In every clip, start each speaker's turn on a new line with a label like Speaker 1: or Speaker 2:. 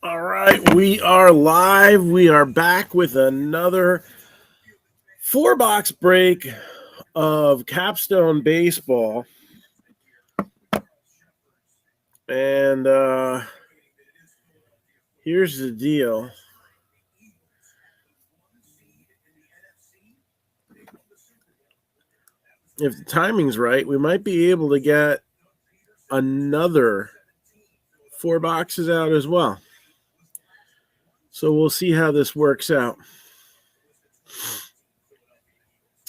Speaker 1: All right, we are live. We are back with another 4-box break of Capstone baseball. And here's the deal. If the timing's right, we might be able to get another 4 boxes out as well. So we'll see how this works out.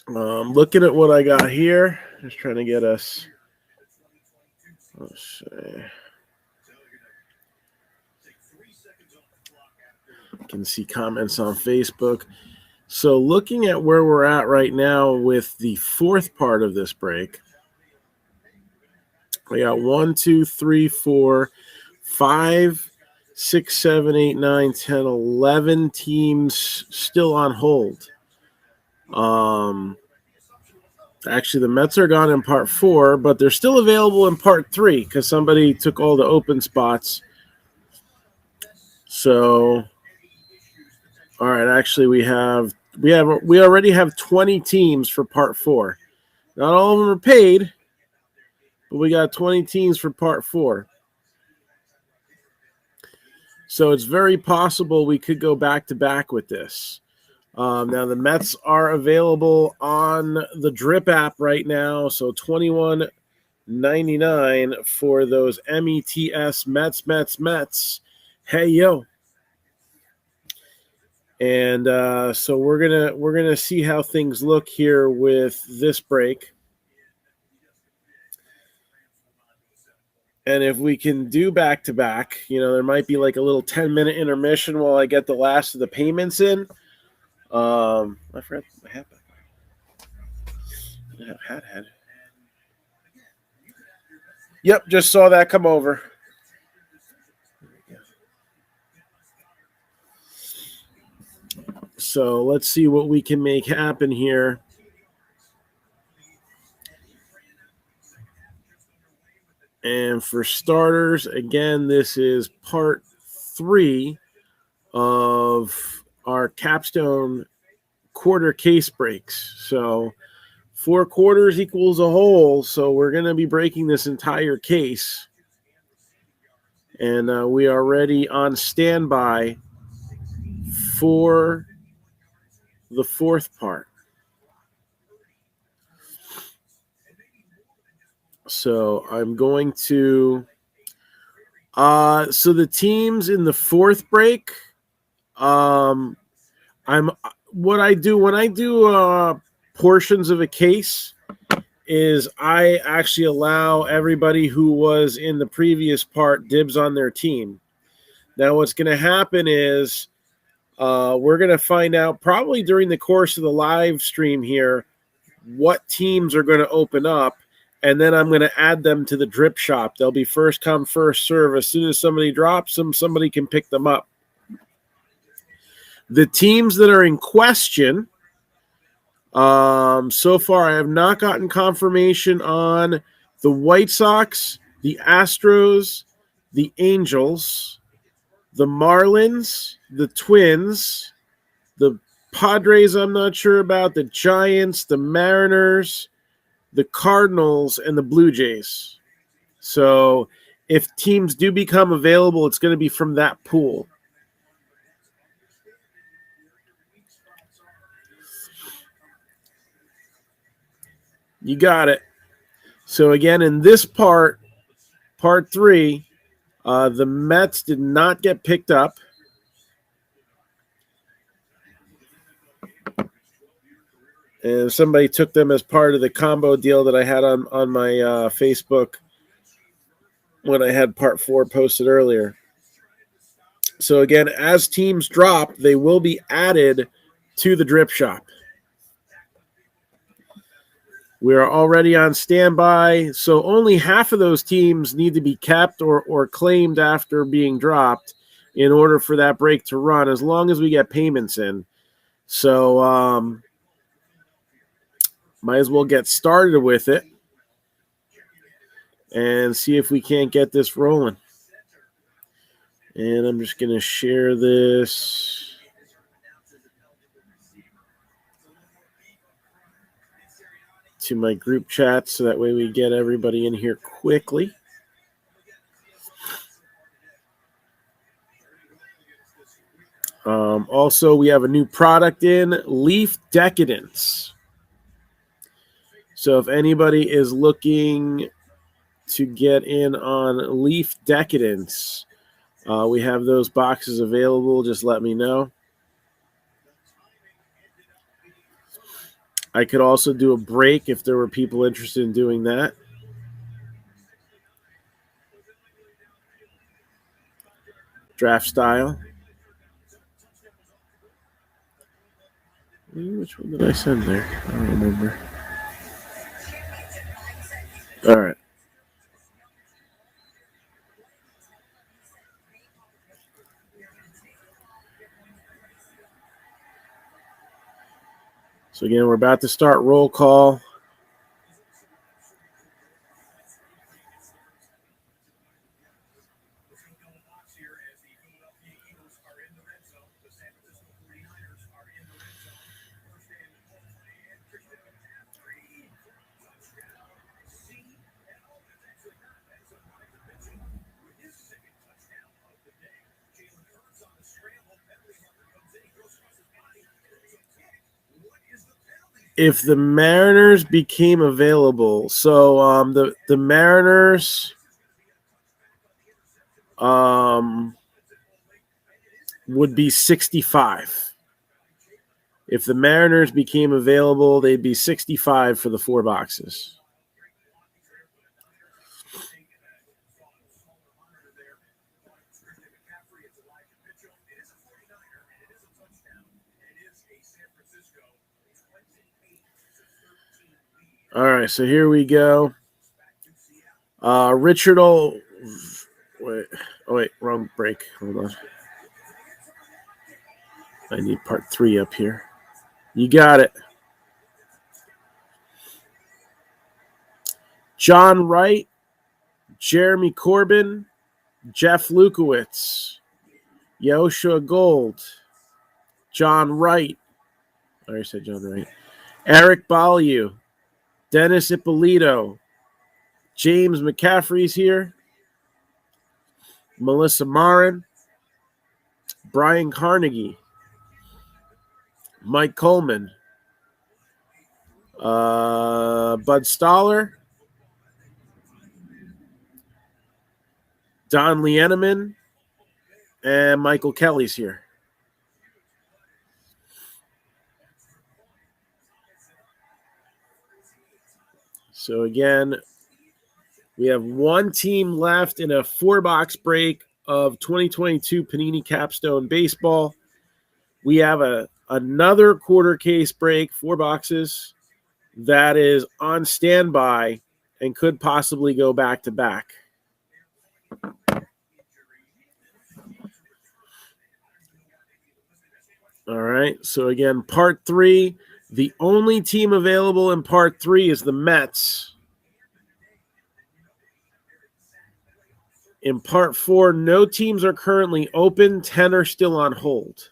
Speaker 1: Looking at what I got here, just trying to get us. Let's see. You can see comments on Facebook. So looking at where we're at right now with the fourth part of this break, we got 1, 2, 3, 4, 5, 6, 7, 8, 9, 10, 11 teams still on hold. Actually, the Mets are gone in part 4, but they're still available in part 3 because somebody took all the open spots. So, all right, actually, we already have 20 teams for part 4. Not all of them are paid, but we got 20 teams for part 4. So it's very possible we could go back-to-back with this. Now, the Mets are available on the Drip app right now, so $21.99 for those METS Mets. Hey, yo. And so we're gonna see how things look here with this break. And if we can do back-to-back, there might be like a little 10-minute intermission while I get the last of the payments in. I forgot my hat back. I have hat head. Yep, just saw that come over. So let's see what we can make happen here. And for starters, again, this is part 3 of our Capstone quarter case breaks. So 4 quarters equals a whole. So we're going to be breaking this entire case. And we are ready on standby for the fourth part. So I'm going to so the teams in the fourth break, what I do when I do portions of a case is I actually allow everybody who was in the previous part dibs on their team. Now what's going to happen is we're going to find out probably during the course of the live stream here what teams are going to open up, and then I'm going to add them to the drip shop. They'll be first come, first serve. As soon as somebody drops them, somebody can pick them up. The teams that are in question, so far I have not gotten confirmation on the White Sox, the Astros, the Angels, the Marlins, the Twins, the Padres I'm not sure about, the Giants, the Mariners, the Cardinals, and the Blue Jays. So if teams do become available, it's going to be from that pool. You got it. So again, in this part 3, the Mets did not get picked up. And somebody took them as part of the combo deal that I had on my Facebook when I had part 4 posted earlier. So again, as teams drop, they will be added to the drip shop. We are already on standby, so only half of those teams need to be kept or claimed after being dropped in order for that break to run, as long as we get payments in. So might as well get started with it and see if we can't get this rolling. And I'm just going to share this. To my group chat so that way we get everybody in here quickly. Also, we have a new product in, Leaf Decadence. So if anybody is looking to get in on Leaf Decadence, we have those boxes available. Just let me know. I could also do a break if there were people interested in doing that. Draft style. Which one did I send there? I don't remember. All right. So again, we're about to start roll call. If the Mariners became available, so the Mariners would be 65. If the Mariners became available, they'd be 65 for the 4 boxes. All right, so here we go. Richard wait, wrong break. Hold on. I need part 3 up here. You got it. John Wright, Jeremy Corbin, Jeff Lukowitz, Yoshua Gold, John Wright. I already said John Wright. Eric Baliu, Dennis Ippolito, James McCaffrey's here, Melissa Marin, Brian Carnegie, Mike Coleman, Bud Stoller, Don Lieneman, and Michael Kelly's here. So again, we have one team left in a 4-box break of 2022 Panini Capstone Baseball. We have another quarter case break, 4 boxes, that is on standby and could possibly go back to back. All right. So again, part 3, the only team available in part 3 is the Mets. In part 4, no teams are currently open. 10 are still on hold.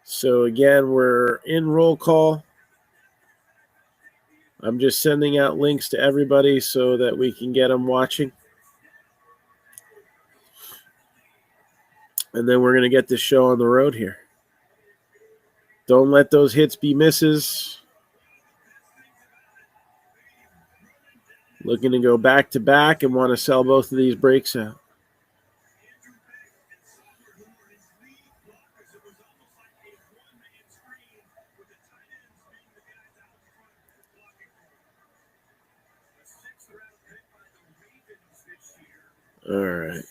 Speaker 1: So again, we're in roll call. I'm just sending out links to everybody so that we can get them watching. And then we're going to get this show on the road here. Don't let those hits be misses. Looking to go back to back and want to sell both of these breaks out. All right.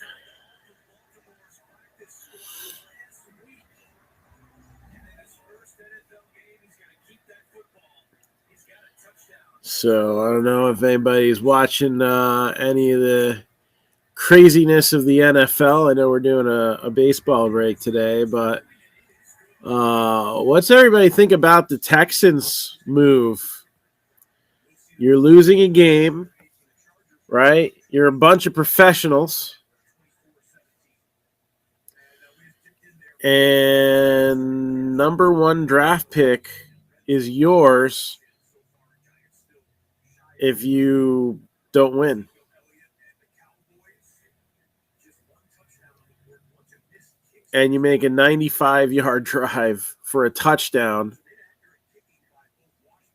Speaker 1: So I don't know if anybody's watching any of the craziness of the NFL. I know we're doing a baseball break today, but what's everybody think about the Texans move? You're losing a game, right? You're a bunch of professionals. And number 1 draft pick is yours if you don't win. And you make a 95-yard drive for a touchdown.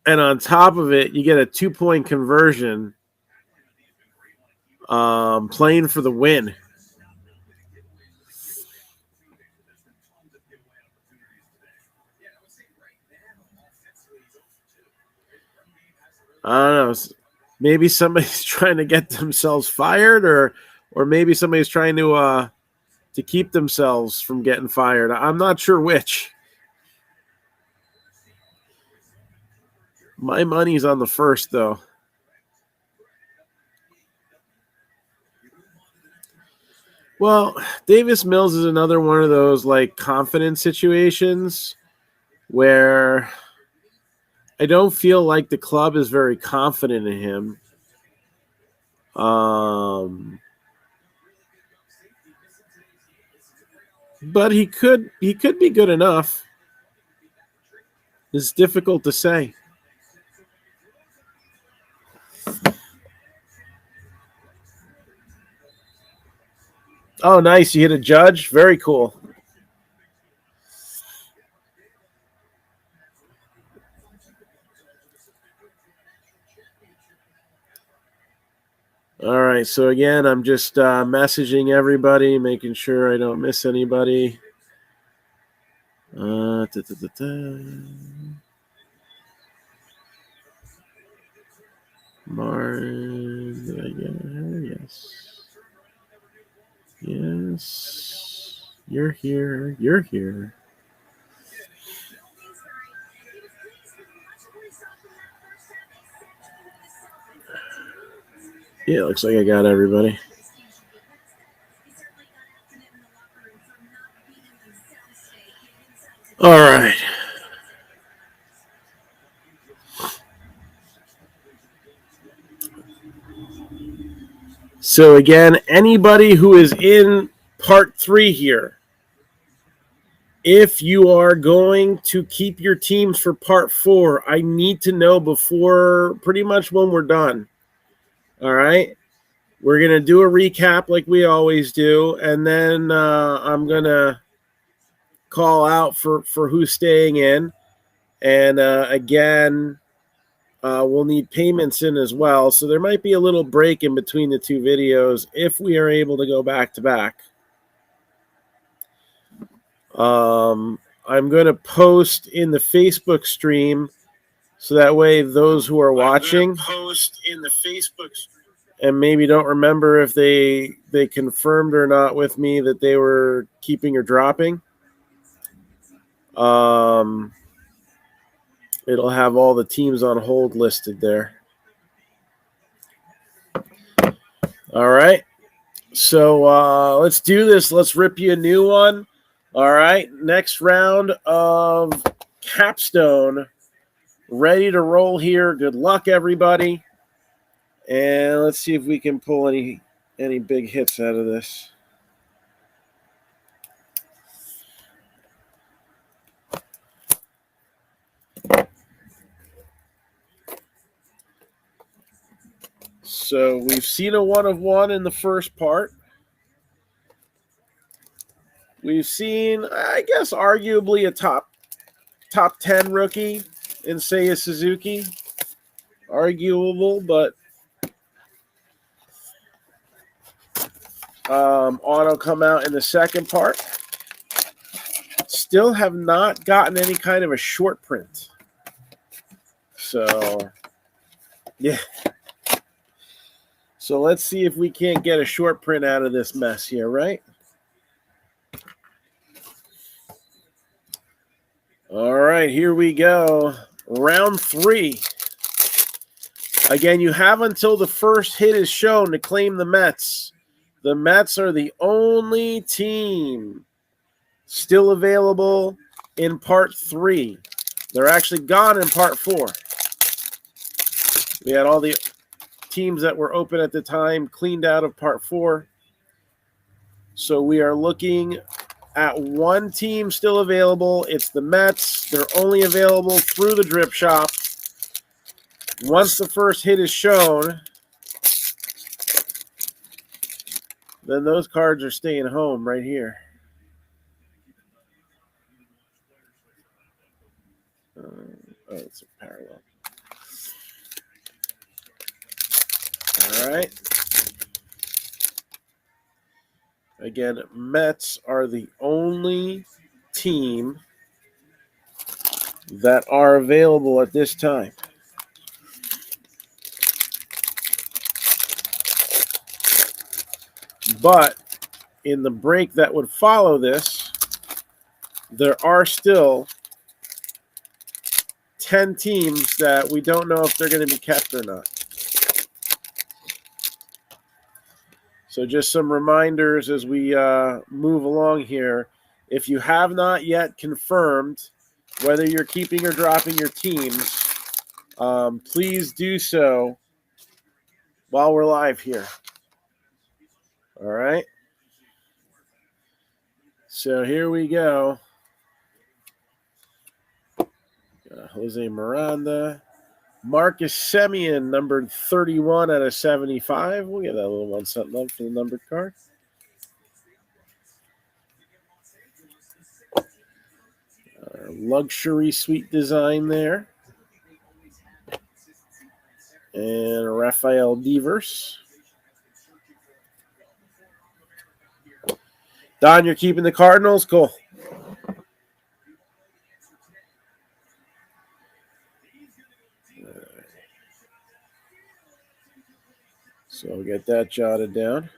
Speaker 1: And on top of it, you get a 2-point conversion playing for the win. I don't know. Maybe somebody's trying to get themselves fired, or maybe somebody's trying to keep themselves from getting fired. I'm not sure which. My money's on the first, though. Well, Davis Mills is another one of those like confidence situations where I don't feel like the club is very confident in him. But he could be good enough. It's difficult to say. Oh, nice. You hit a judge. Very cool. All right. So, again, I'm just messaging everybody, making sure I don't miss anybody. Martin, did I get her? Yes. Yes. You're here. You're here. Yeah, looks like I got everybody. All right. So again, anybody who is in part 3 here, if you are going to keep your teams for part 4, I need to know before pretty much when we're done. All right. We're going to do a recap like we always do. And then I'm going to call out for who's staying in. And again, we'll need payments in as well. So there might be a little break in between the 2 videos if we are able to go back to back. I'm going to post in the Facebook stream so that way those who are watching
Speaker 2: post in the Facebook
Speaker 1: and maybe don't remember if they confirmed or not with me that they were keeping or dropping. It'll have all the teams on hold listed there. All right. So let's do this. Let's rip you a new one. All right. Next round of Capstone. Ready to roll here. Good luck, everybody. And let's see if we can pull any big hits out of this. So we've seen a 1 of 1 in the first part. We've seen, I guess, arguably a top 10 rookie in Seiya Suzuki. Arguable, but auto come out in the second part. Still have not gotten any kind of a short print. So, yeah. So let's see if we can't get a short print out of this mess here, right? All right, here we go. Round 3. Again, you have until the first hit is shown to claim the Mets. The Mets are the only team still available in part 3. They're actually gone in part 4. We had all the teams that were open at the time cleaned out of part 4. So we are looking at one team still available. It's the Mets. They're only available through the drip shop. Once the first hit is shown, then those cards are staying home right here. It's a parallel. All right. Again, Mets are the only team that are available at this time. But in the break that would follow this, there are still 10 teams that we don't know if they're going to be kept or not. So just some reminders as we move along here. If you have not yet confirmed whether you're keeping or dropping your teams, please do so while we're live here. All right. So here we go. Jose Miranda. Marcus Semien, numbered 31 out of 75. We'll get that little 1 cent love for the numbered card. Luxury suite design there. And Rafael Devers. Don, you're keeping the Cardinals? Cool. So I'll get that jotted down.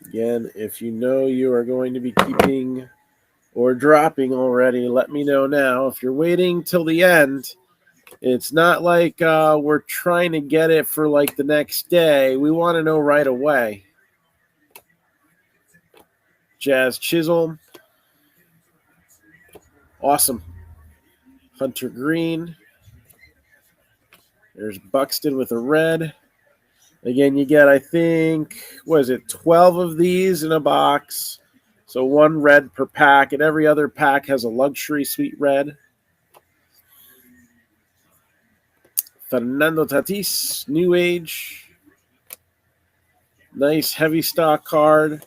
Speaker 1: Again, if you know you are going to be keeping or dropping already, let me know now. If you're waiting till the end, it's not like we're trying to get it for like the next day. We want to know right away. Jazz Chisholm. Awesome. Hunter Green. There's Buxton with a red. Again, you get, I think, 12 of these in a box. So 1 red per pack, and every other pack has a luxury suite red. Fernando Tatis, New Age. Nice heavy stock card.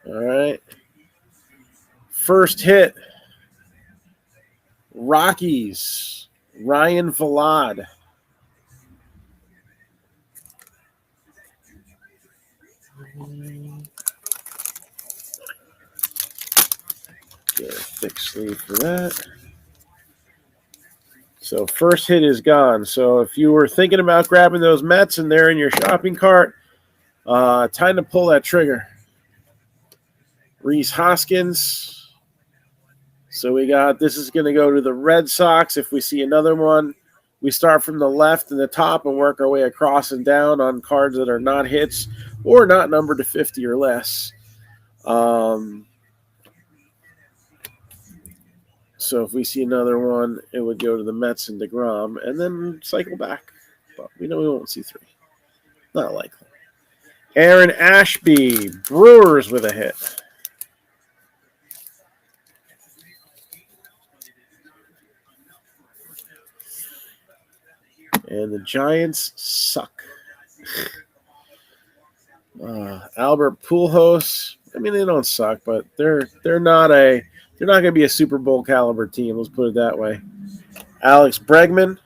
Speaker 1: All right. First hit. Rockies. Ryan Vlad. Get a thick sleeve for that. So first hit is gone. So if you were thinking about grabbing those Mets and they're in your shopping cart, time to pull that trigger. Rhys Hoskins. So we got, this is going to go to the Red Sox. If we see another one, we start from the left and the top and work our way across and down on cards that are not hits or not numbered to 50 or less. So if we see another one, it would go to the Mets and DeGrom and then cycle back. But we know we won't see 3. Not likely. Aaron Ashby, Brewers with a hit. And the Giants suck. Albert Pujols. I mean, they don't suck, but they're not going to be a Super Bowl caliber team. Let's put it that way. Alex Bregman.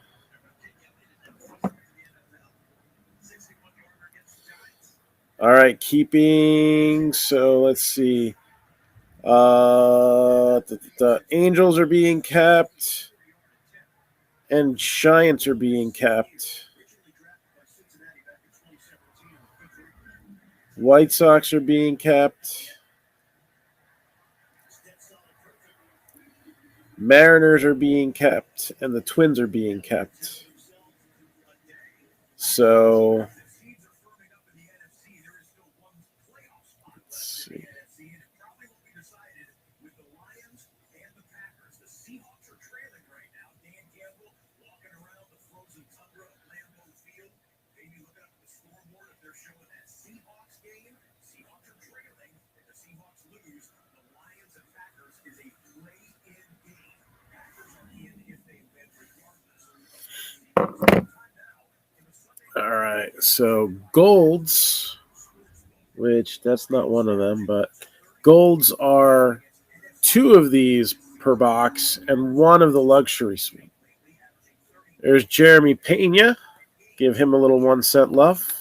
Speaker 1: All right, keeping. So let's see. The Angels are being kept, and Giants are being kept. White Sox are being kept. Mariners are being kept, and the Twins are being kept. So, let's see. All right, so golds, which that's not one of them, but golds are 2 of these per box and 1 of the luxury suite. There's Jeremy Pena. Give him a little 1 cent love.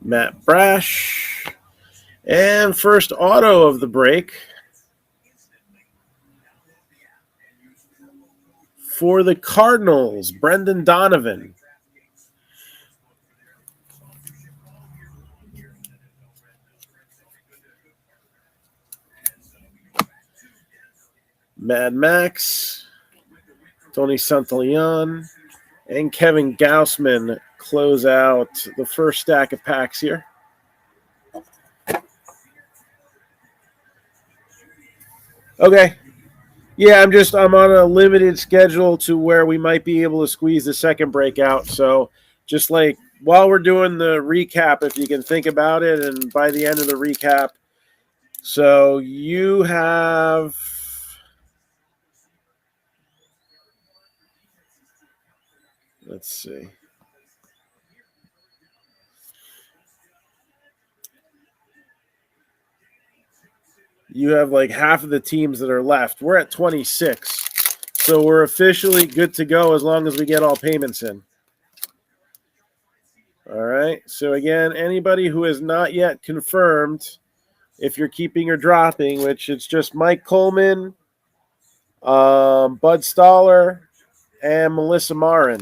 Speaker 1: Matt Brash. And first auto of the break for the Cardinals, Brendan Donovan. Mad Max, Tony Santillon, and Kevin Gaussman close out the first stack of packs here. Okay. Yeah, I'm on a limited schedule to where we might be able to squeeze the second breakout. So just like while we're doing the recap, if you can think about it, and by the end of the recap, so you have let's see. You have like half of the teams that are left. We're at 26. So we're officially good to go as long as we get all payments in. All right. So again, anybody who has not yet confirmed if you're keeping or dropping, which it's just Mike Coleman, Bud Stoller, and Melissa Marin.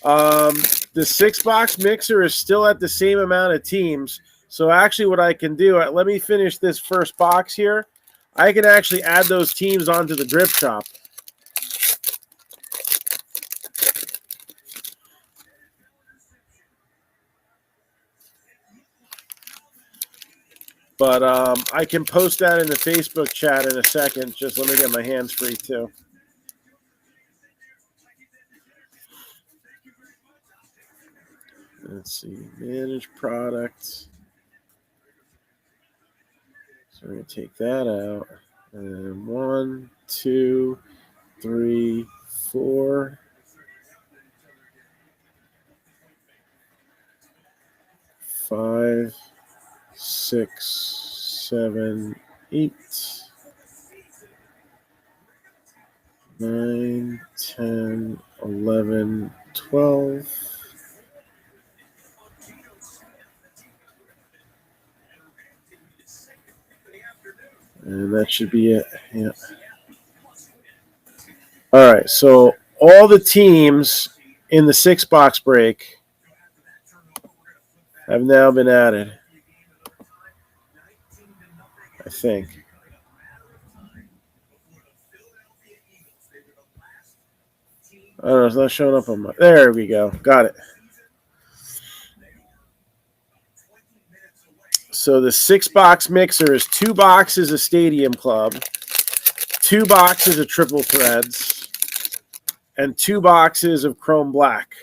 Speaker 1: The 6-box mixer is still at the same amount of teams. So actually what I can do, let me finish this first box here. I can actually add those teams onto the drip shop. But I can post that in the Facebook chat in a second. Just let me get my hands free too. Let's see, manage products. So we're going to take that out. And 1, 2, 3, 4. 5, 6, 7, 8, 9, 10, 11, 12. And that should be it. Yeah. All right. So all the teams in the 6-box break have now been added, I think. I don't know. It's not showing up on my. There we go. Got it. So the 6-box mixer is 2 boxes of Stadium Club, 2 boxes of Triple Threads, and 2 boxes of Chrome Black.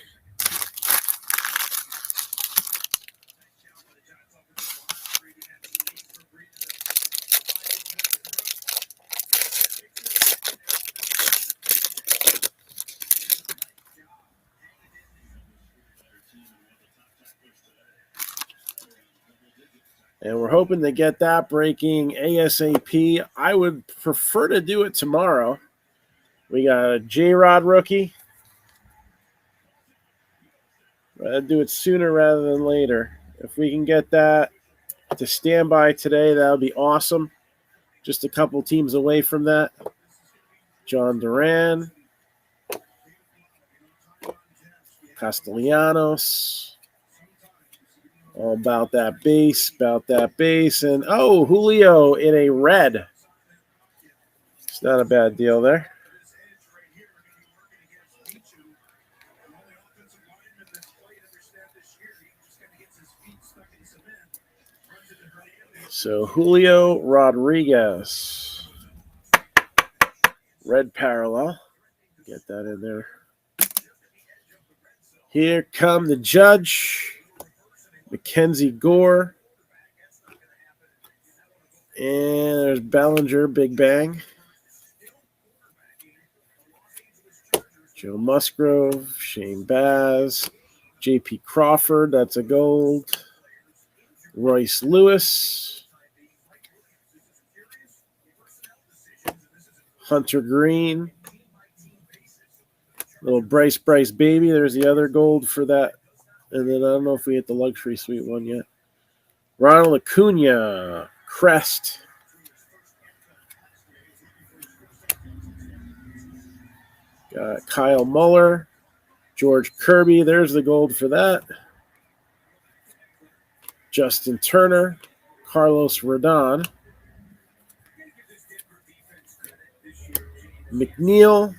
Speaker 1: And we're hoping to get that breaking ASAP. I would prefer to do it tomorrow. We got a J-Rod rookie. I'd do it sooner rather than later. If we can get that to stand by today, that would be awesome. Just a couple teams away from that. John Duran. Castellanos. All about that base, And, oh, Julio in a red. It's not a bad deal there. So Julio Rodriguez. Red parallel. Get that in there. Here come the judge. Mackenzie Gore. And there's Bellinger, Big Bang. Joe Musgrove, Shane Baz, J.P. Crawford, that's a gold. Royce Lewis. Hunter Green. Little Bryce baby. There's the other gold for that. And then I don't know if we hit the luxury suite one yet. Ronald Acuna. Crest. Got Kyle Muller. George Kirby. There's the gold for that. Justin Turner. Carlos Rodon. McNeil.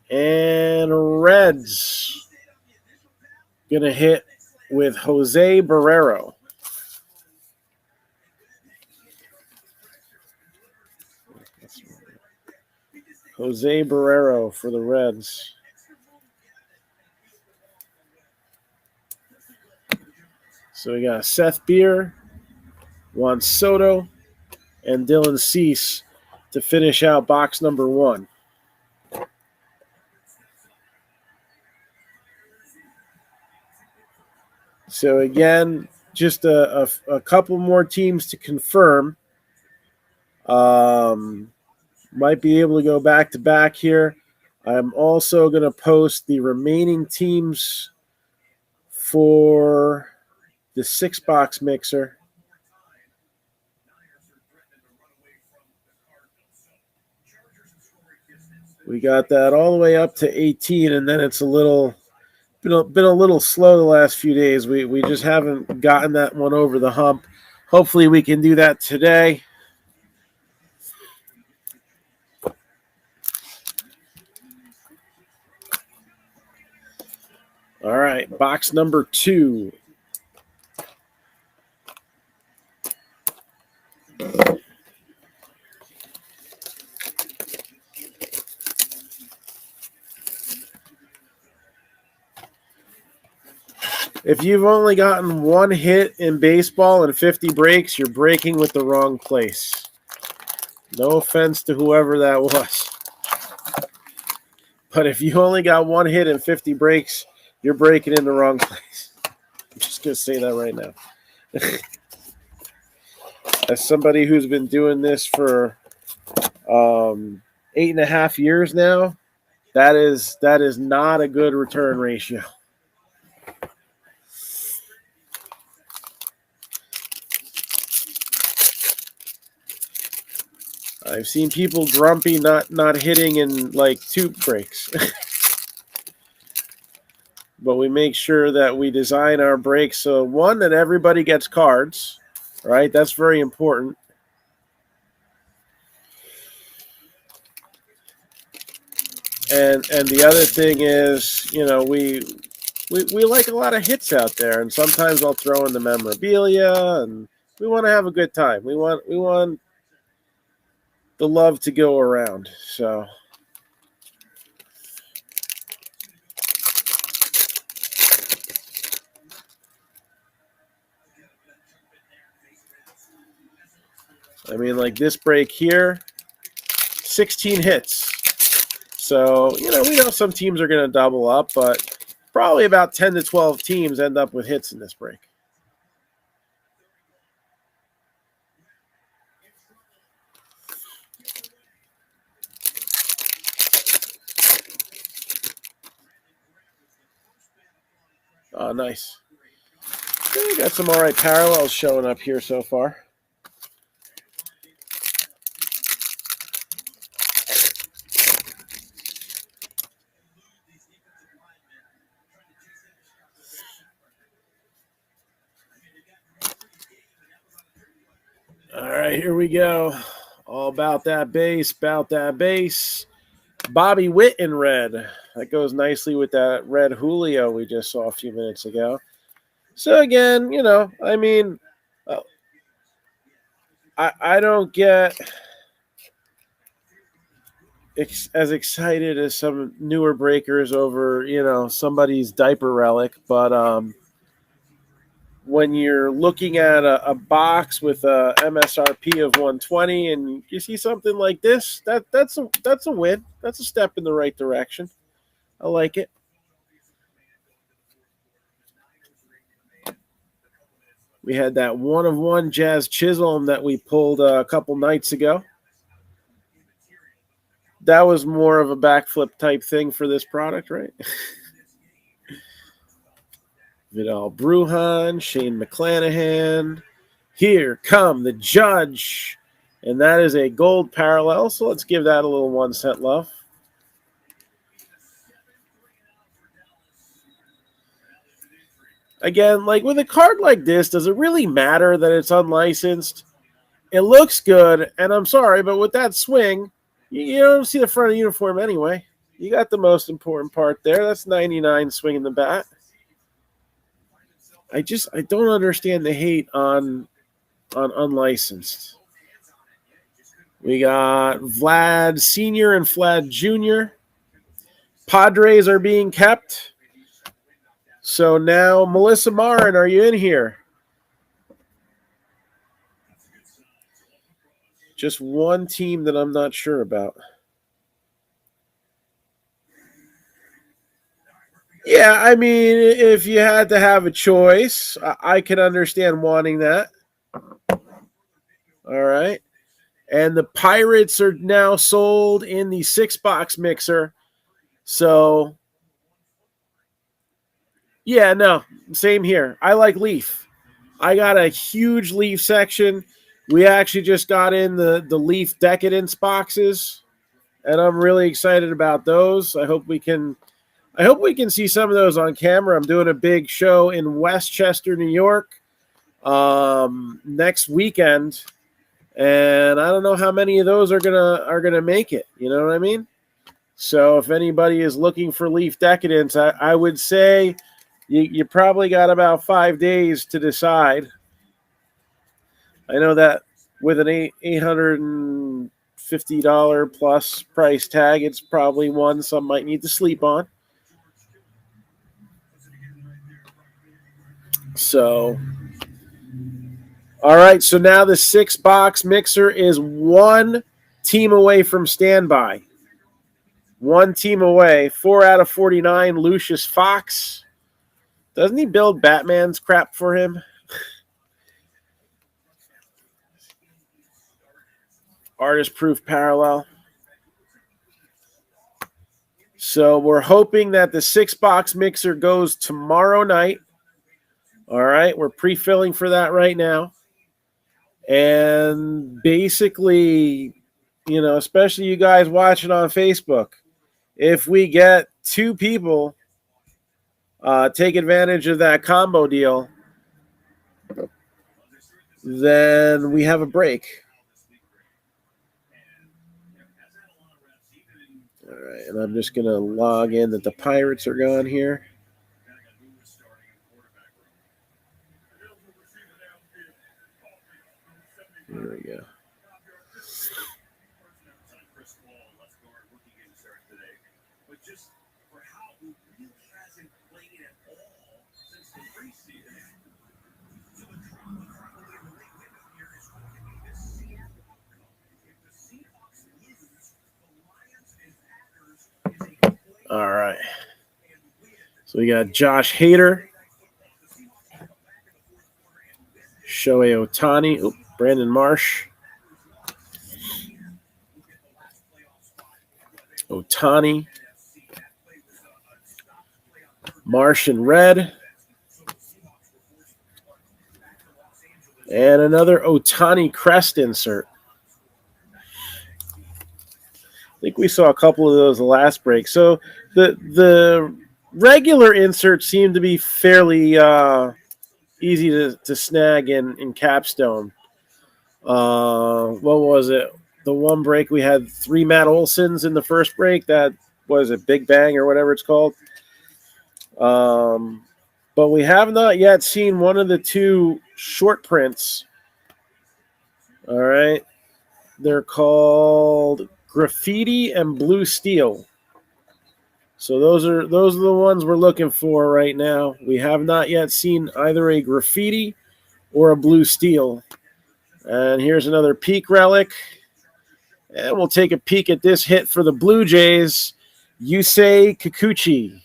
Speaker 1: And Reds. Gonna hit with Jose Barrero. Jose Barrero for the Reds. So we got Seth Beer, Juan Soto, and Dylan Cease to finish out box number 1. So again, just a couple more teams to confirm. Might be able to go back to back here. I'm also going to post the remaining teams for the 6-box mixer. We got that all the way up to 18, and then it's been a little slow the last few days. We just haven't gotten that one over the hump. Hopefully we can do that today. All right, box number 2. If you've only gotten one hit in baseball and 50 breaks, you're breaking with the wrong place. No offense to whoever that was. But if you only got one hit and 50 breaks, you're breaking in the wrong place. I'm just going to say that right now. As somebody who's been doing this for 8.5 years now, that is not a good return ratio. I've seen people grumpy not hitting in like 2 breaks. But we make sure that we design our breaks so, one, that everybody gets cards, right? That's very important. And the other thing is, you know, we like a lot of hits out there, and sometimes I'll throw in the memorabilia, and we want to have a good time. We want the love to go around. So I mean, like this break here, 16 hits. So, you know, we know some teams are going to double up, but probably about 10 to 12 teams end up with hits in this break. Oh, nice. Okay, got some all right parallels showing up here so far. All right, here we go. All about that base, about that base. Bobby Witt in red. That goes nicely with that red Julio we just saw a few minutes ago. So again, I mean, I don't get as excited as some newer breakers over, somebody's diaper relic, but when you're looking at a box with a MSRP of 120 and you see something like this, that's a win. That's a step in the right direction. I like it. We had that 1/1 Jazz Chisholm that we pulled a couple nights ago. That was more of a backflip type thing for this product, right? Vidal Brujan, Shane McClanahan. Here come the judge. And that is a gold parallel, so let's give that a little 1 cent love. Again, like with a card like this, does it really matter that it's unlicensed? It looks good, and I'm sorry, but with that swing, you don't see the front of the uniform anyway. You got the most important part there. That's 99 swinging the bat. I don't understand the hate on unlicensed. We got Vlad Sr. and Vlad Jr. Padres are being kept. So now, Melissa Marin, are you in here? Just one team that I'm not sure about. Yeah, I mean, if you had to have a choice, I can understand wanting that. All right. And the Pirates are now sold in the 6-box mixer. So, yeah, no, same here. I like Leaf. I got a huge Leaf section. We actually just got in the Leaf Decadence boxes, and I'm really excited about those. I hope we can see some of those on camera. I'm doing a big show in Westchester, New York, next weekend, and I don't know how many of those are gonna make it. You know what I mean? So if anybody is looking for Leaf Decadence, I would say you probably got about 5 days to decide. I know that with an $850 plus price tag, it's probably one some might need to sleep on. So, all right. So now the 6-box mixer is one team away from standby. One team away. 4 out of 49. Lucius Fox. Doesn't he build Batman's crap for him? Artist proof parallel. So we're hoping that the 6-box mixer goes tomorrow night. All right. We're pre-filling for that right now. And basically, especially you guys watching on Facebook, if we get 2 people take advantage of that combo deal, then we have a break. All right, and I'm just going to log in that the Pirates are gone here. There we go. All right. So we got Josh Hader, Shohei Ohtani, Brandon Marsh, Ohtani, Marsh in red, and another Ohtani crest insert. I think we saw a couple of those the last break. So the regular inserts seem to be fairly easy to snag in Capstone. What was it? The one break we had 3 Matt Olsons in the first break. That was it, Big Bang or whatever it's called. But we have not yet seen one of the 2 short prints. All right. They're called Graffiti and Blue Steel. So those are the ones we're looking for right now. We have not yet seen either a Graffiti or a Blue Steel. And here's another peak relic. And we'll take a peek at this hit for the Blue Jays, Yusei Kikuchi.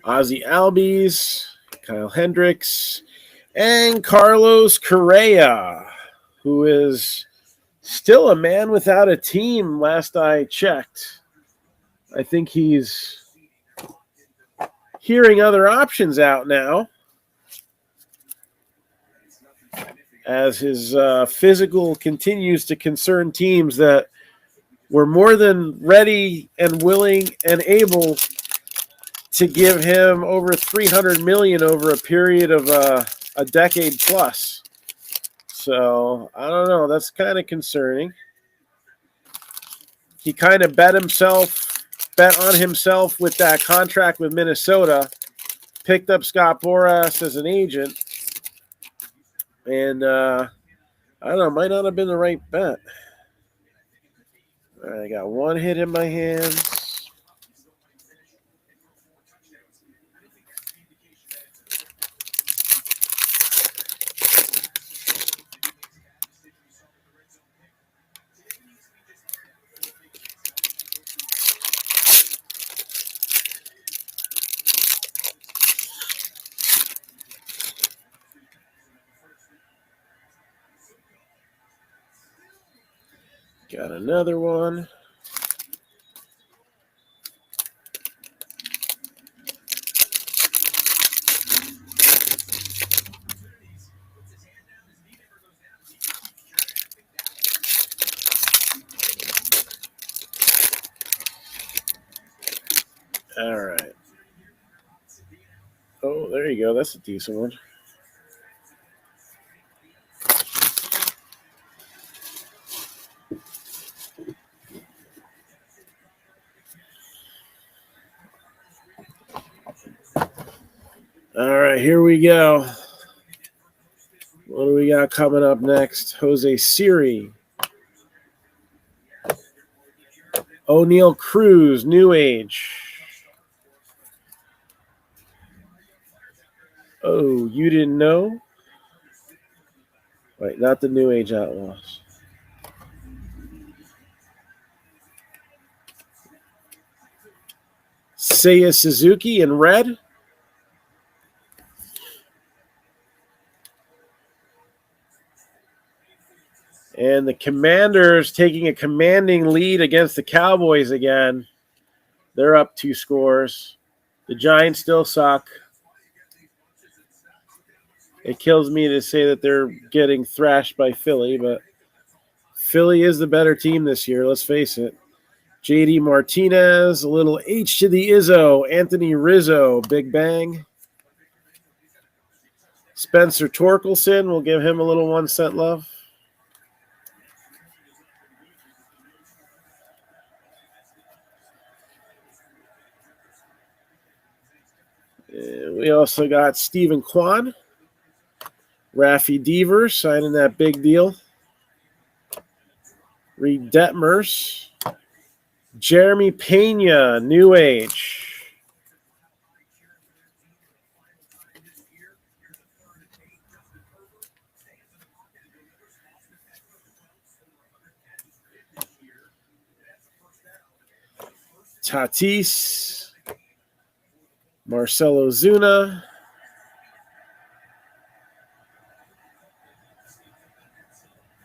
Speaker 1: Ozzy Albies, Kyle Hendricks, and Carlos Correa, who is still a man without a team last I checked. I think he's hearing other options out now as his physical continues to concern teams that were more than ready and willing and able to give him over $300 million over a period of a decade plus. So I don't know. That's kind of concerning. He kind of bet on himself with that contract with Minnesota. Picked up Scott Boras as an agent, and I don't know. Might not have been the right bet. All right, I got one hit in my hands. Got another one. All right. Oh, there you go. That's a decent one. All right, here we go. What do we got coming up next? Jose Siri. O'Neal Cruz, New Age. Oh, you didn't know? Wait, not the New Age Outlaws. Seiya Suzuki in red. And the Commanders taking a commanding lead against the Cowboys again. They're up 2 scores. The Giants still suck. It kills me to say that they're getting thrashed by Philly, but Philly is the better team this year, let's face it. JD Martinez, a little H to the Izzo. Anthony Rizzo, Big Bang. Spencer Torkelson, we'll give him a little 1 cent love. We also got Stephen Kwan, Raffy Devers signing that big deal. Reed Detmers, Jeremy Pena, New Age. Tatis, Marcelo Zuna,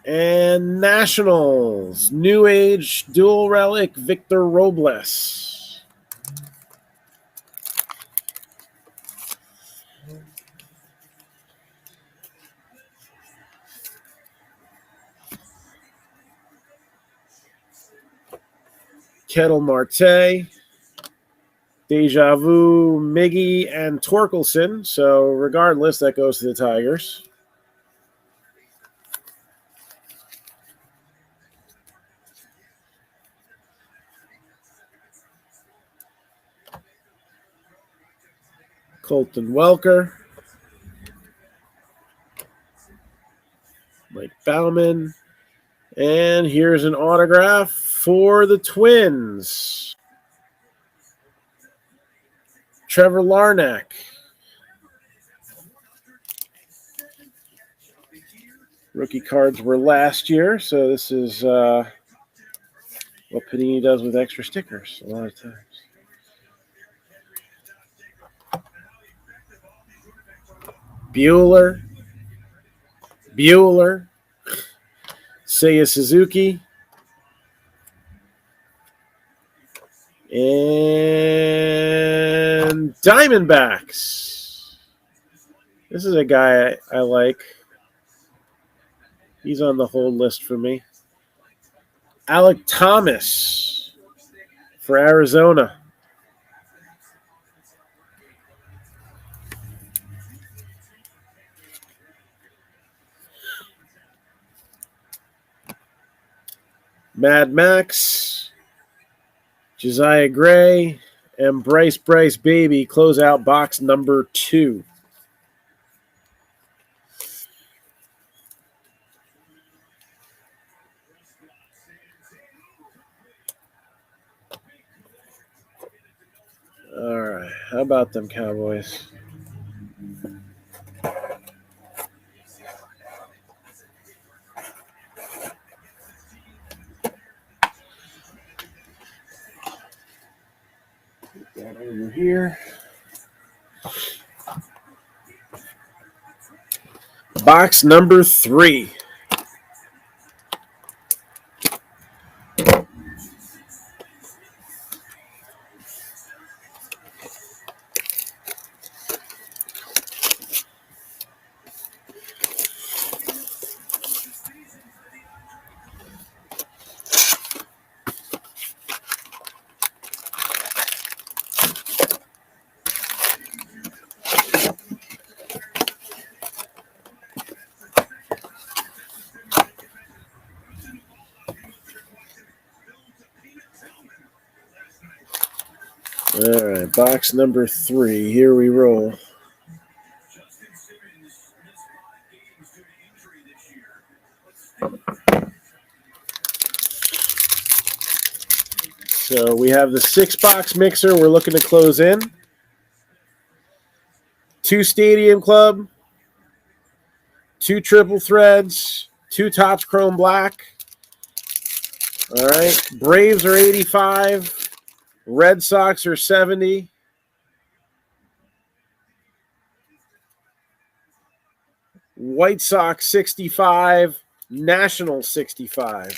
Speaker 1: and Nationals, New Age dual relic, Victor Robles. Kettle Marte, Deja Vu, Miggy, and Torkelson. So regardless, that goes to the Tigers. Colton Welker, Mike Bauman, and here's an autograph for the Twins. Trevor Larnach. Rookie cards were last year, so this is what Panini does with extra stickers a lot of times. Bueller, Seiya Suzuki, and Diamondbacks. This is a guy I like. He's on the hold list for me. Alec Thomas for Arizona. Mad Max, Josiah Gray, and Bryce Baby close out box number 2. All right, how about them Cowboys? Put that over here. Box number 3. All right, box number 3. Here we roll. So we have the 6-box mixer we're looking to close in. 2 Stadium Club, 2 Triple Threads, 2 Topps Chrome Black. All right, Braves are 85. Red Sox are 70. White Sox 65. Nationals 65.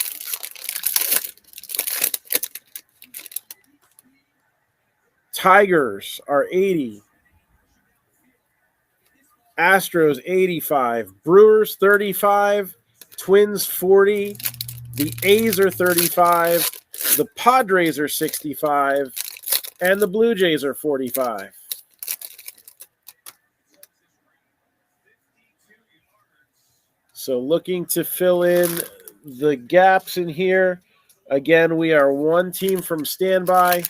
Speaker 1: Tigers are 80. Astros 85. Brewers 35. Twins 40. The A's are 35. The Padres are 65. And the Blue Jays are 45. So looking to fill in the gaps in here. Again, we are 1 team from standby.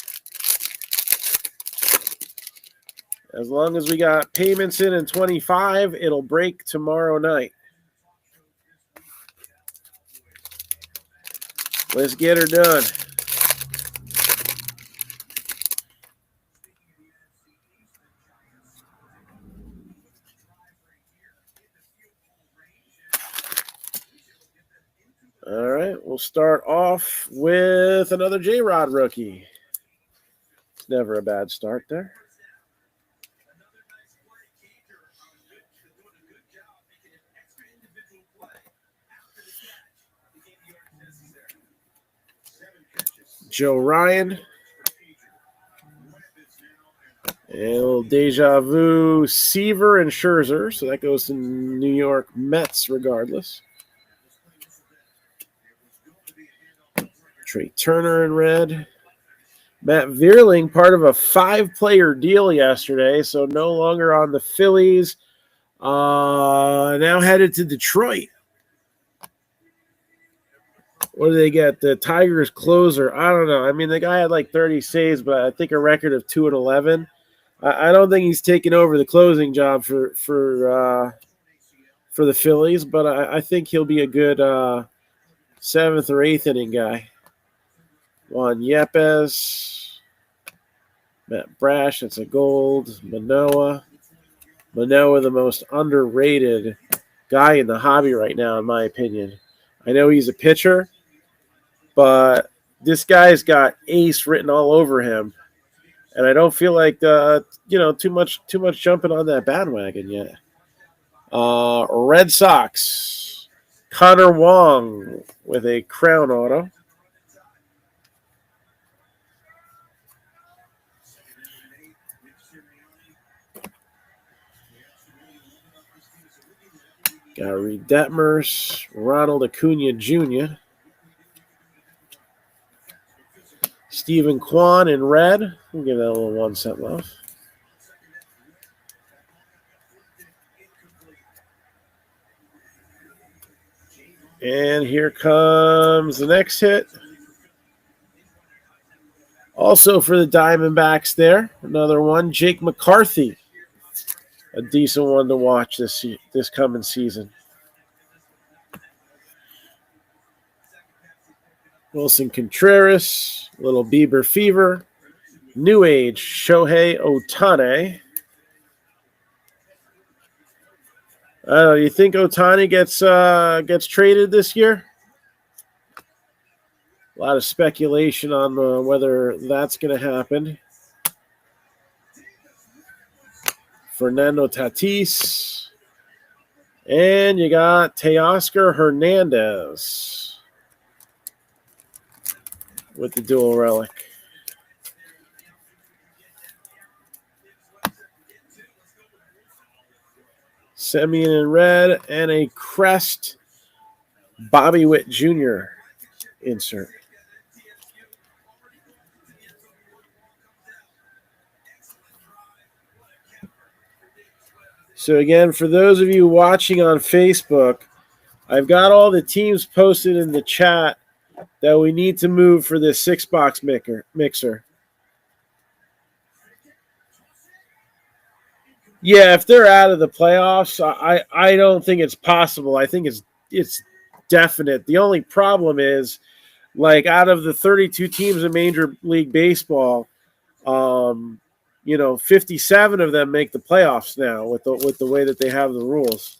Speaker 1: As long as we got payments in 25, it'll break tomorrow night. Let's get her done. All right, we'll start off with another J-Rod rookie. It's never a bad start there. Joe Ryan. And a little Deja Vu, Seaver, and Scherzer. So that goes to New York Mets regardless. Trey Turner in red. Matt Vierling, part of a 5-player deal yesterday, so no longer on the Phillies. Now headed to Detroit. What do they get? The Tigers closer. I don't know. I mean, the guy had like 30 saves, but I think a record of 2-11. I don't think he's taking over the closing job for the Phillies, but I think he'll be a good 7th or 8th inning guy. Juan Yepes, Matt Brash, it's a gold. Manoah, the most underrated guy in the hobby right now, in my opinion. I know he's a pitcher, but this guy's got ace written all over him, and I don't feel like too much jumping on that bandwagon yet. Red Sox, Connor Wong with a crown auto. Gary Detmers, Ronald Acuna Jr., Stephen Kwan in red. We'll give that a little 1 cent love. And here comes the next hit. Also for the Diamondbacks there, another one, Jake McCarthy. A decent one to watch this coming season. Wilson Contreras, little Bieber fever. New Age, Shohei Ohtani. You think Ohtani gets traded this year? A lot of speculation on whether that's going to happen. Fernando Tatis. And you got Teoscar Hernandez with the dual relic. Semien in red and a crest Bobby Witt Jr. insert. So again, for those of you watching on Facebook, I've got all the teams posted in the chat that we need to move for this 6-box mixer. Yeah, if they're out of the playoffs, I don't think it's possible. I think it's definite. The only problem is, like, out of the 32 teams in Major League Baseball, 57 of them make the playoffs now with the way that they have the rules,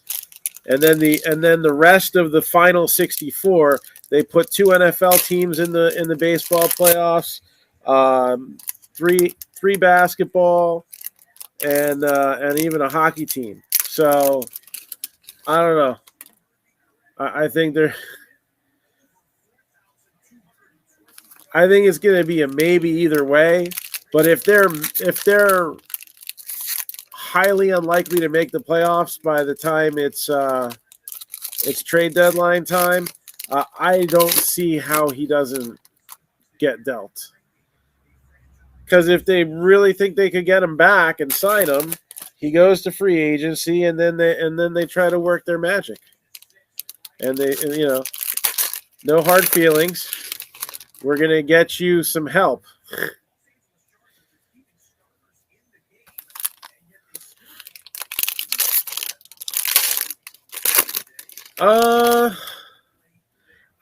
Speaker 1: and then the rest of the final 64, they put 2 NFL teams in the baseball playoffs, three basketball, and even a hockey team. So I don't know. I think I think it's going to be a maybe either way. But if they're highly unlikely to make the playoffs by the time it's trade deadline time, I don't see how he doesn't get dealt. Because if they really think they could get him back and sign him, he goes to free agency, and then they try to work their magic. And no hard feelings. We're gonna get you some help. I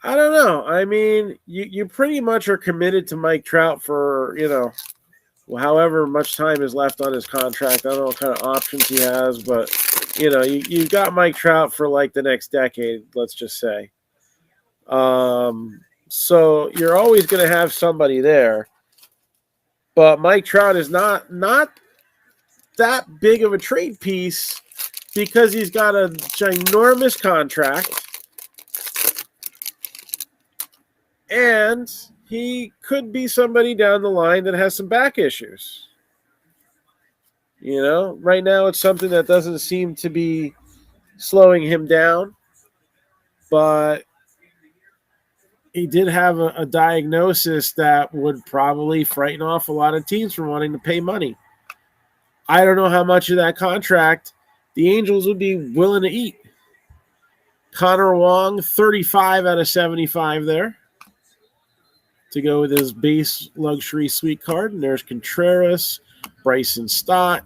Speaker 1: don't know. I mean, you pretty much are committed to Mike Trout for, however much time is left on his contract. I don't know what kind of options he has, but, you've got Mike Trout for like the next decade, let's just say. So you're always going to have somebody there. But Mike Trout is not that big of a trade piece because he's got a ginormous contract. And he could be somebody down the line that has some back issues. Right now it's something that doesn't seem to be slowing him down. But he did have a diagnosis that would probably frighten off a lot of teams from wanting to pay money. I don't know how much of that contract the Angels would be willing to eat. Connor Wong, 35 out of 75 there to go with his base luxury suite card. And there's Contreras, Bryson Stott,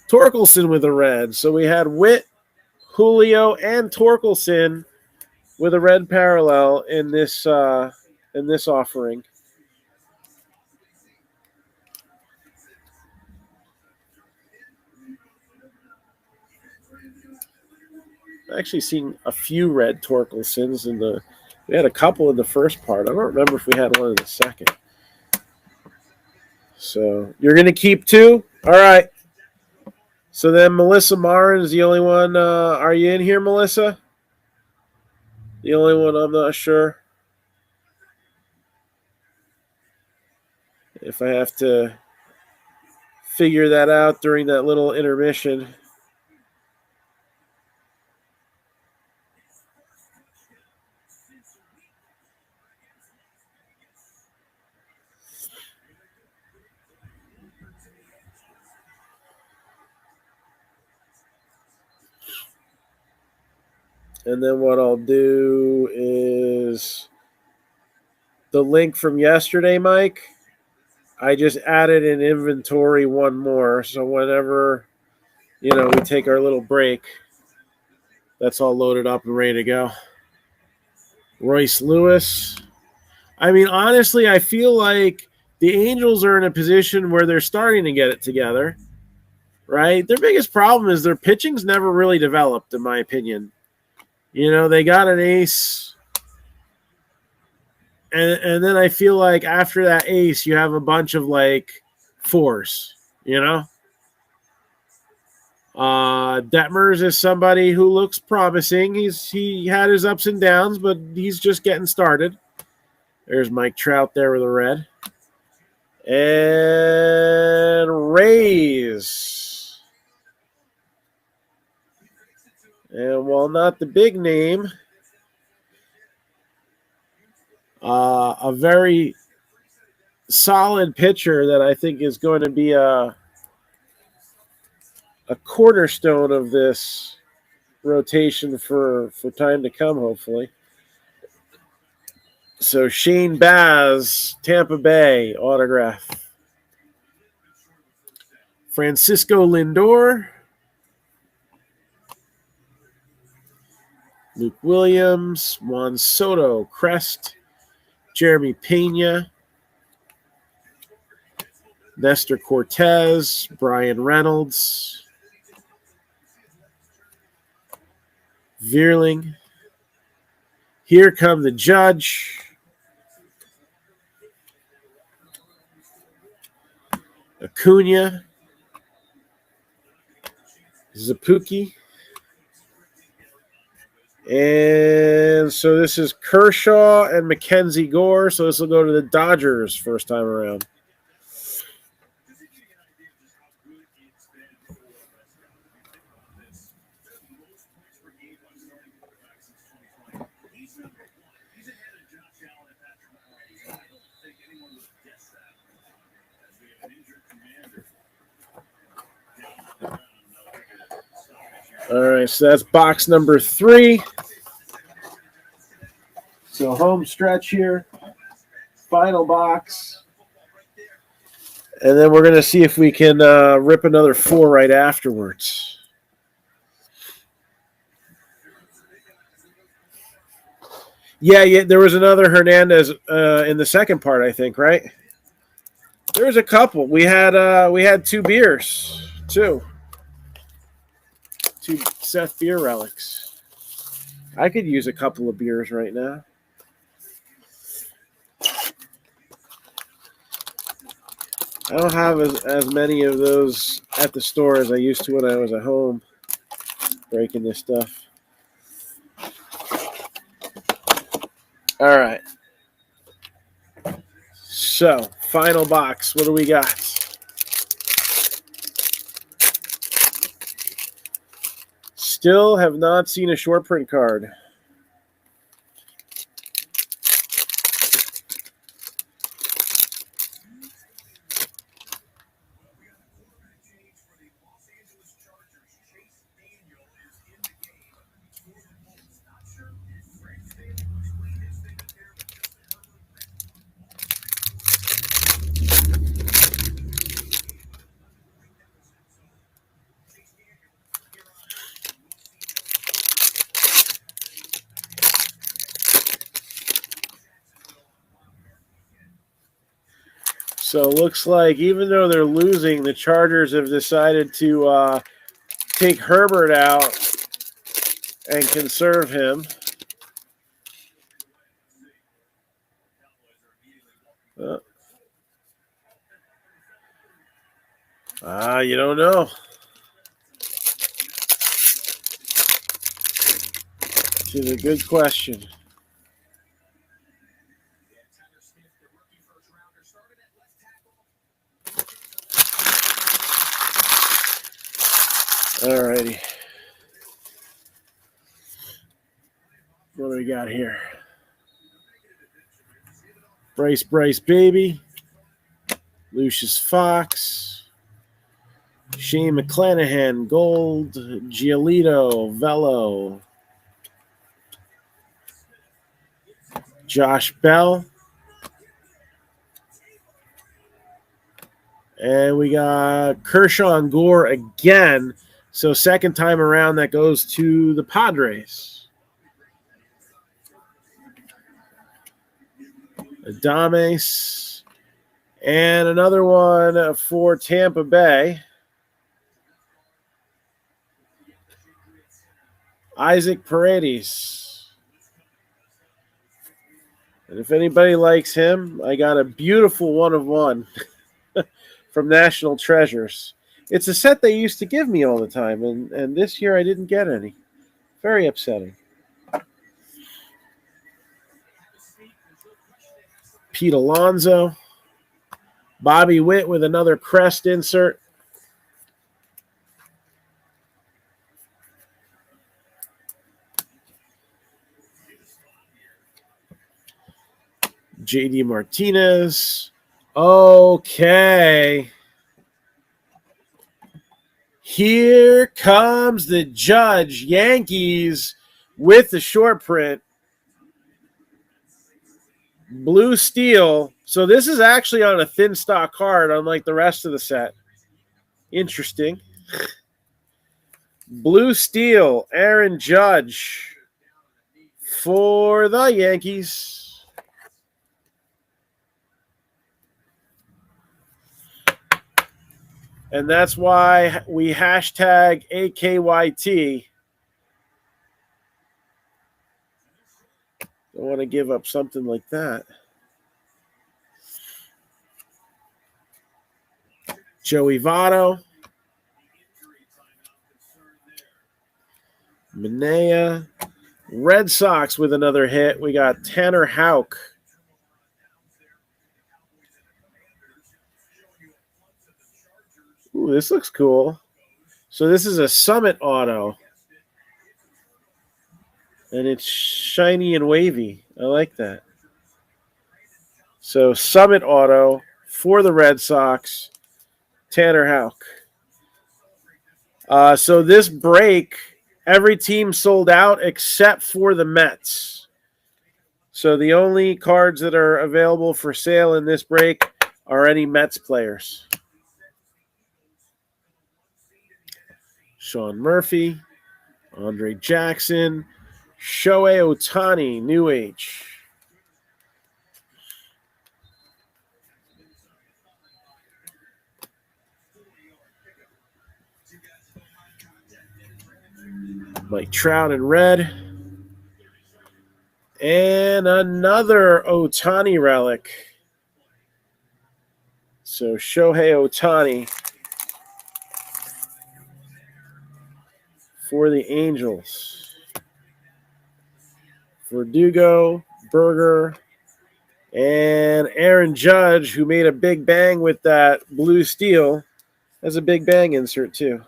Speaker 1: Torkelson with a red. So we had Witt, Julio, and Torkelson with a red parallel in this offering. Actually seen a few red Torkelsons we had a couple in the first part. I don't remember if we had one in the second. So you're going to keep 2? All right. So then Melissa Marin is the only one. Are you in here, Melissa? The only one I'm not sure. If I have to figure that out during that little intermission. And then what I'll do is the link from yesterday, Mike. I just added in inventory one more. So whenever, we take our little break, that's all loaded up and ready to go. Royce Lewis. I mean, honestly, I feel like the Angels are in a position where they're starting to get it together, right? Their biggest problem is their pitching's never really developed, in my opinion. They got an ace, and then I feel like after that ace, you have a bunch of, fours, Detmers is somebody who looks promising. He had his ups and downs, but he's just getting started. There's Mike Trout there with a red. And Rays. And while not the big name, a very solid pitcher that I think is going to be a cornerstone of this rotation for time to come, hopefully. So Shane Baz, Tampa Bay autograph. Francisco Lindor. Luke Williams, Juan Soto, Crest, Jeremy Pena, Nestor Cortez, Brian Reynolds, Veerling. Here come the Judge. Acuna, Zapuki. And so this is Kershaw and Mackenzie Gore. So this will go to the Dodgers first time around. All right, so that's box number 3. So home stretch here, final box. And then we're going to see if we can rip another 4 right afterwards. Yeah, there was another Hernandez in the second part, I think, right? There was a couple. We had 2 beers, too. 2 Seth beer relics. I could use a couple of beers right now. I don't have as many of those at the store as I used to when I was at home breaking this stuff. All right. So, final box. What do we got? Still have not seen a short print card. So it looks like even though they're losing, the Chargers have decided to take Herbert out and conserve him. You don't know. Which is a good question. Alrighty. What do we got here? Bryce Baby. Lucius Fox. Shane McClanahan, Gold. Giolito, Velo. Josh Bell. And we got Kershaw and Gore again. So second time around, that goes to the Padres. Adames. And another one for Tampa Bay. Isaac Paredes. And if anybody likes him, I got a beautiful 1-of-1 from National Treasures. It's a set they used to give me all the time, and this year I didn't get any. Very upsetting. Pete Alonso. Bobby Witt with another crest insert. JD Martinez. Okay. Here comes the Judge. Yankees with the short print. Blue steel. So this is actually on a thin stock card, unlike the rest of the set. Interesting. Blue steel, Aaron Judge for the Yankees. And that's why we hashtag AKYT. Don't want to give up something like that. Joey Votto. Manea. Red Sox with another hit. We got Tanner Houck. Ooh, this looks cool. So this is a Summit auto. And it's shiny and wavy. I like that. So Summit auto for the Red Sox. Tanner Houck. So this break, every team sold out except for the Mets. So the only cards that are available for sale in this break are any Mets players. Sean Murphy, Andre Jackson, Shohei Ohtani, New Age. Mike Trout in red. And another Ohtani relic. So Shohei Ohtani for the Angels. Verdugo, Berger, and Aaron Judge, who made a big bang with that blue steel, has a big bang insert too.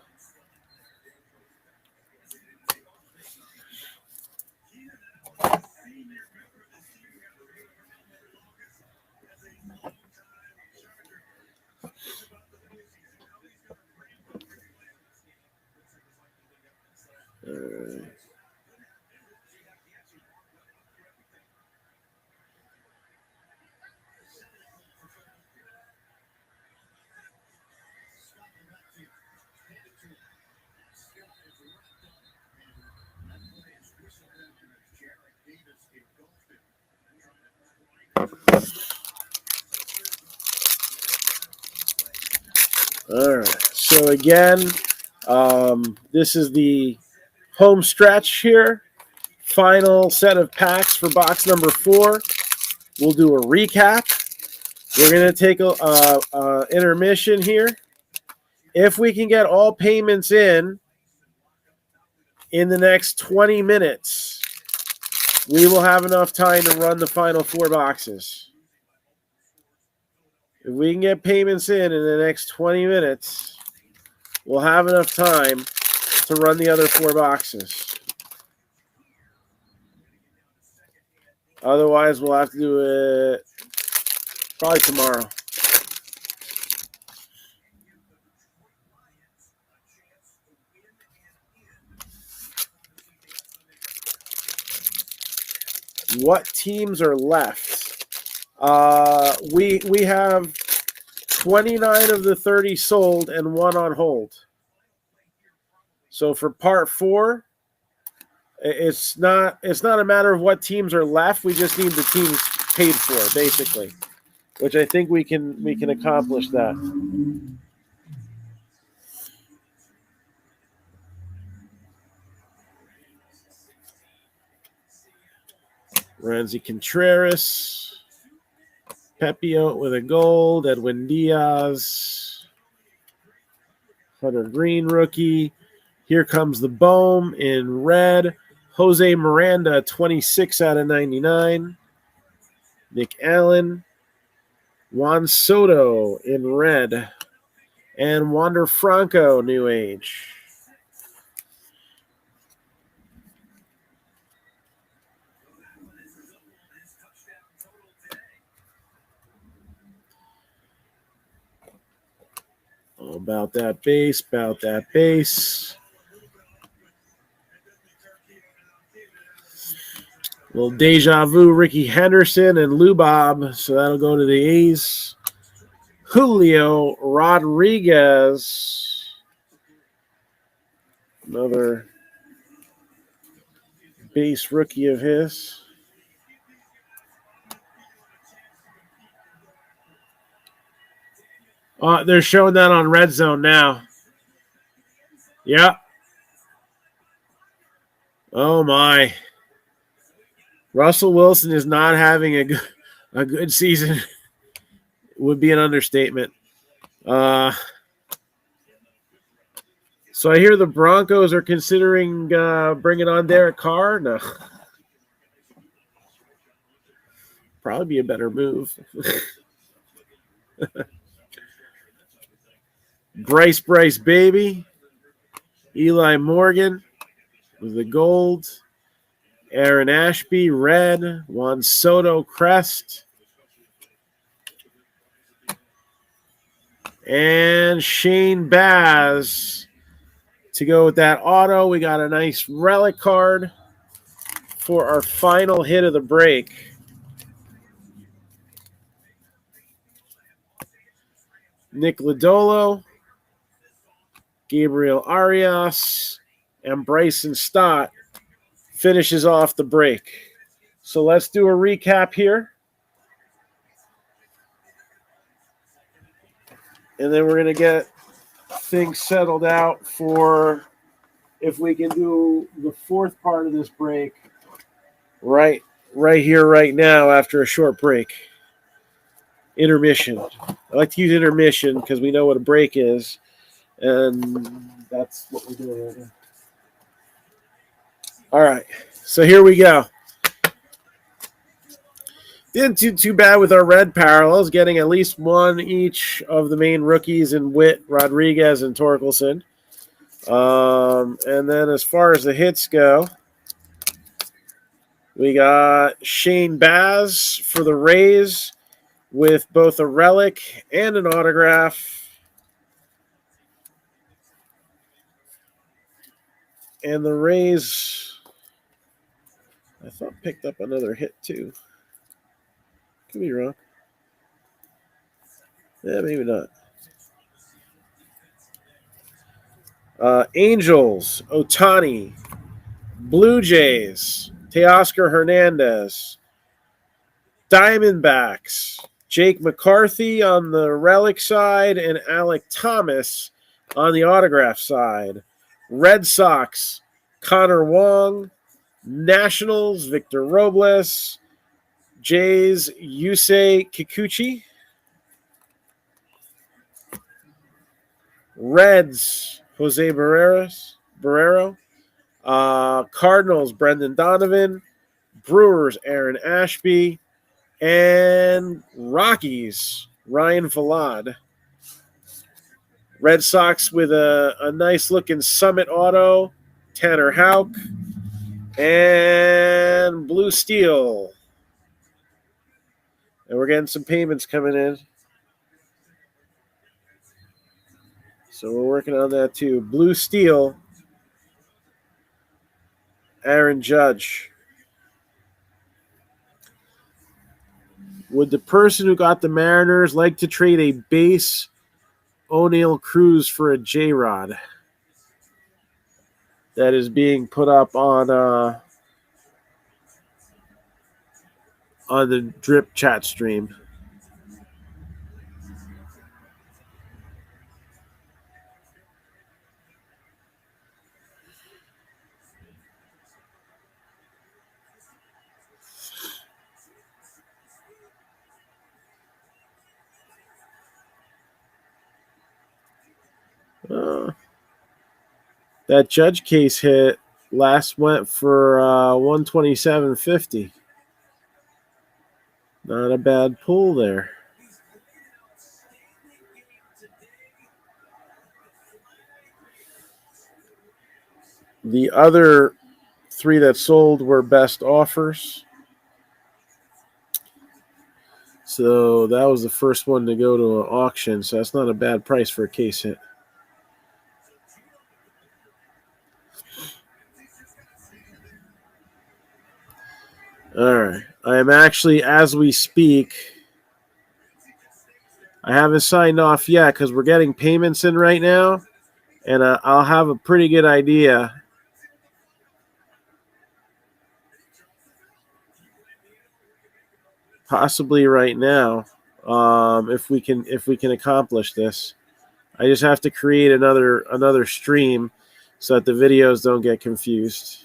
Speaker 1: All right. All right. So again, this is the home stretch here. Final set of packs for box number 4. We'll do a recap. We're going to take a intermission here. If we can get all payments in the next 20 minutes, we will have enough time to run the final 4 boxes. If we can get payments in the next 20 minutes, we'll have enough time to run the other 4 boxes. Otherwise, we'll have to do it probably tomorrow. What teams are left? We have 29 of the 30 sold and 1 on hold. So for part 4, it's not a matter of what teams are left. We just need the teams paid for, basically, which I think we can accomplish that. Renzi Contreras, Pepio with a gold, Edwin Diaz, Hunter Green rookie. Here comes the Bohm in red. Jose Miranda, 26 out of 99. Nick Allen. Juan Soto in red. And Wander Franco, new age. All about that base, about that base. Little deja vu, Ricky Henderson and Lubob, so that'll go to the A's. Julio Rodriguez, another base rookie of his. They're showing that on Red Zone now. Yep. Oh my. Russell Wilson is not having a good season. Would be an understatement. So I hear the Broncos are considering bringing on Derek Carr. No. Probably be a better move. Bryce Baby. Eli Morgan with the gold. Aaron Ashby, red. Juan Soto, crest. And Shane Baz to go with that auto. We got a nice relic card for our final hit of the break. Nick Lodolo, Gabriel Arias, and Bryson Stott finishes off the break. So let's do a recap here. And then we're going to get things settled out for if we can do the 4th part of this break right here, right now, after a short break. Intermission. I like to use intermission because we know what a break is. And that's what we're doing right now. All right. So here we go. Didn't do too bad with our red parallels, getting at least 1 each of the main rookies in Witt, Rodriguez, and Torkelson. And then as far as the hits go, we got Shane Baz for the Rays with both a relic and an autograph. And the Rays, I thought, picked up another hit too. Could be wrong. Yeah, maybe not. Angels, Ohtani, Blue Jays, Teoscar Hernandez, Diamondbacks, Jake McCarthy on the relic side, and Alec Thomas on the autograph side. Red Sox, Connor Wong. Nationals, Victor Robles. Jays, Yusei Kikuchi. Reds, Jose Barrero. Cardinals, Brendan Donovan. Brewers, Aaron Ashby. And Rockies, Ryan Vlad. Red Sox with a nice looking Summit Auto, Tanner Houck. And Blue Steel. And we're getting some payments coming in. So we're working on that too. Blue Steel, Aaron Judge. Would the person who got the Mariners like to trade a base O'Neill Cruz for a J-Rod? That is being put up on the Drip chat stream. That Judge case hit last went for 127.50. Not a bad pull there. The other 3 that sold were best offers. So that was the first one to go to an auction. So that's not a bad price for a case hit. All right. I am actually, as we speak, I haven't signed off yet because we're getting payments in right now. And I'll have a pretty good idea possibly right now if we can accomplish this. I just have to create another stream so that the videos don't get confused.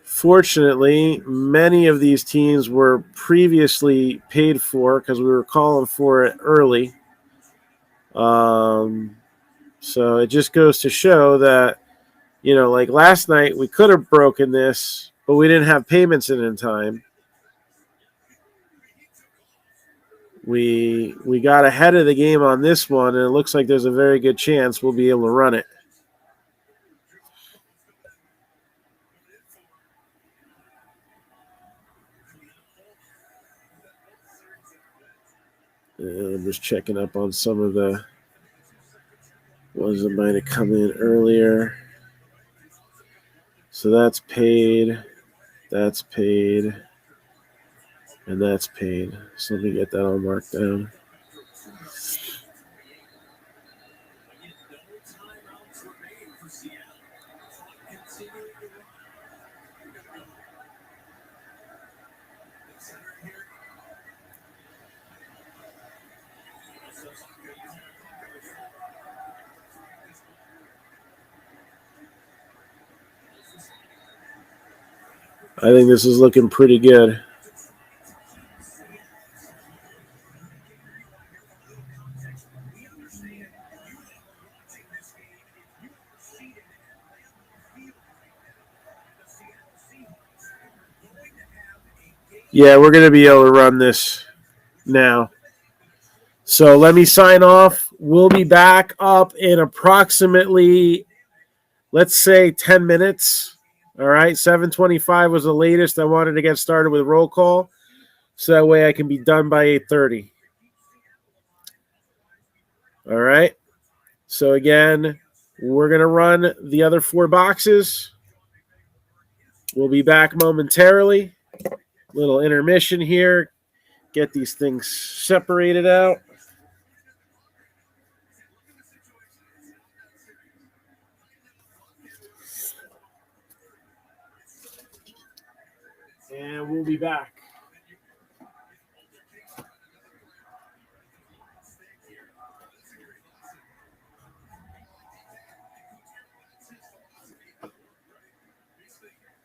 Speaker 1: Fortunately, many of these teams were previously paid for because we were calling for it early. So it just goes to show that, like last night, we could have broken this, but we didn't have payments in time. We got ahead of the game on this one, and it looks like there's a very good chance we'll be able to run it. I'm just checking up on some of the ones that might have come in earlier. So that's paid, and that's paid. So let me get that all marked down. I think this is looking pretty good. Yeah, we're going to be able to run this now. So let me sign off. We'll be back up in approximately, let's say, 10 minutes. All right, 7:25 was the latest. I wanted to get started with roll call, so that way I can be done by 8:30. All right. So again, we're going to run the other 4 boxes. We'll be back momentarily. Little intermission here. Get these things separated out. and we'll be back.